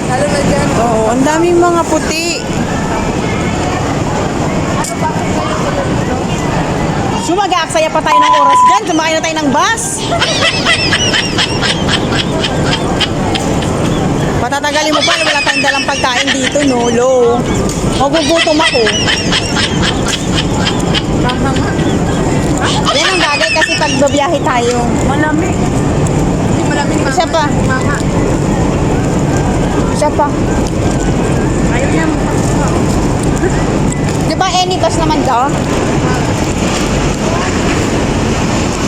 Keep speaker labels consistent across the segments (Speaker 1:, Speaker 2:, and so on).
Speaker 1: Lalo na dyan.
Speaker 2: Oo, ang daming mga puti. So mag-aaksaya pa tayo ng oras dyan. Sumakay na tayo ng bus. Patatagalin mo pa, wala tayong dalang pagkain dito, no? Low. Magugutom ako. Yan ang bagay kasi pag babiyahe tayo.
Speaker 1: Malamig. Hindi malamig, mama.
Speaker 2: Isa pa.
Speaker 1: Mama.
Speaker 2: Isa pa.
Speaker 1: Ayaw niya.
Speaker 2: Di ba any bus naman daw?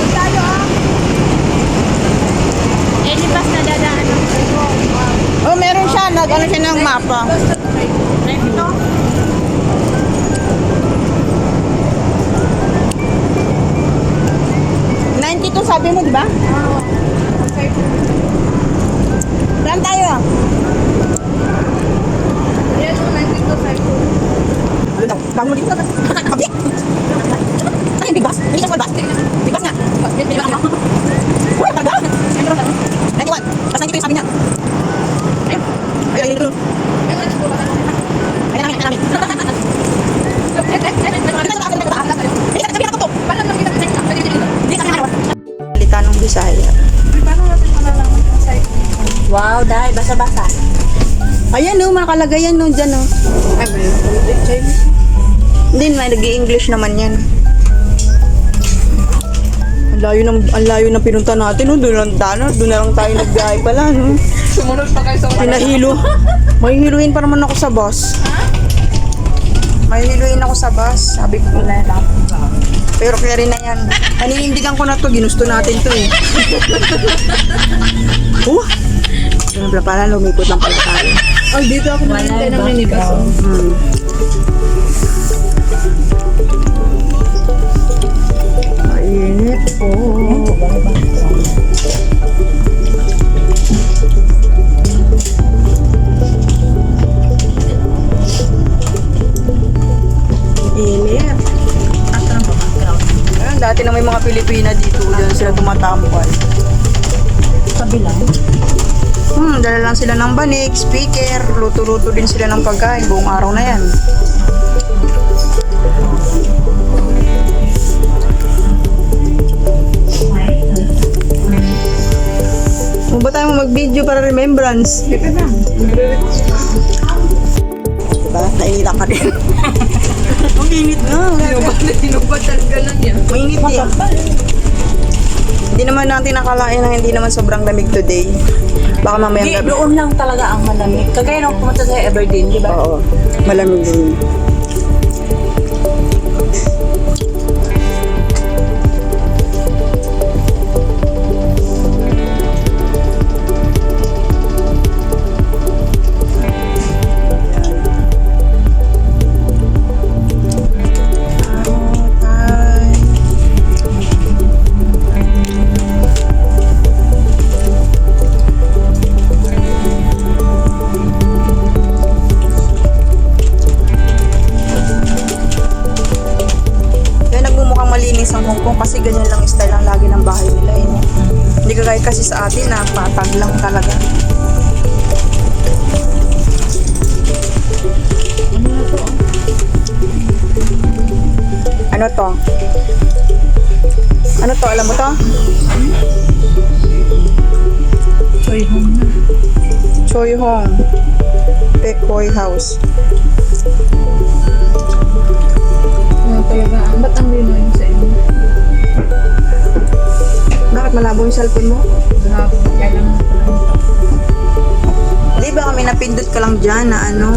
Speaker 1: Tayo ah. Any bus na dadaan.
Speaker 2: Oh, meron siya. Nag-ano siya ng mapa.
Speaker 1: Ito.
Speaker 2: 92 sabi mo, di ba? Saan tayo?
Speaker 1: Yes, 92 cycle.
Speaker 2: Ano daw? Bang mo dito. Kabi. Ay, big bus. Big bus, bus. Big bus nga. Uy, taga. 91. Tapos 92 yung sabi niya. Ayun. Ayun, ayun, ayun. Ayun namin, ayun namin. Salita ng Bisaya.
Speaker 1: Paano natin malalaman yung cycle?
Speaker 3: Wow, dahil basa-basa.
Speaker 2: Ayan no, nakalagay yan no, dyan no.
Speaker 1: Ay, ba yun? Chinese?
Speaker 2: Hindi, may nag-i-English naman yan. Ang layo ng pinunta natin, no? Doon na lang tayo nagbiyahe pala, no?
Speaker 1: Sumunod pa kayo sa
Speaker 2: Pinahilo. Mahihiluin pa naman ako sa bus. Mahihiluin ako sa bus. Sabi ko, pero kaya rin na yan. Paninindigan ko na to, ginusto natin to eh. Ganun pala, lumipot lang pala tayo.
Speaker 1: Oh, dito ako nakintay ng minibus.
Speaker 2: Hmm. Mainit po. Init. Ayun, dati na may mga Pilipina dito. Diyan sila tumatambay.
Speaker 3: Kabilang.
Speaker 2: Dala lang sila ng banig, speaker, luto-luto din sila ng pagkain. Buong araw na yan. Kung ba tayo mag-video para remembrance?
Speaker 1: Dito na.
Speaker 2: Diba? Nainita ka din. Ang init nga.
Speaker 1: Tinubad talaga lang yan.
Speaker 2: Mainit din. Hindi naman natin nakalain na hindi naman sobrang lamig today. Baka mamayang
Speaker 3: Di,
Speaker 2: gabi.
Speaker 3: doon lang talaga ang malamig. Kagaya nung pumunta sa Aberdeen, di ba?
Speaker 2: Oo. Malamig din. Malinis ang Hong Kong kasi ganyan lang style ang lagi ng bahay nila eh. Hindi kagaya kasi sa atin na patag lang talaga. Ano to? Ano to? Alam mo to?
Speaker 1: Choy home na.
Speaker 2: Choi Hong Pekoy House.
Speaker 1: Ano talaga? Ba't ang lino yung sa inyo?
Speaker 2: Bakit malabo yung cellphone mo?
Speaker 1: Grabe. Kaya lang.
Speaker 2: Di ba kami napindot ka lang dyan na ano?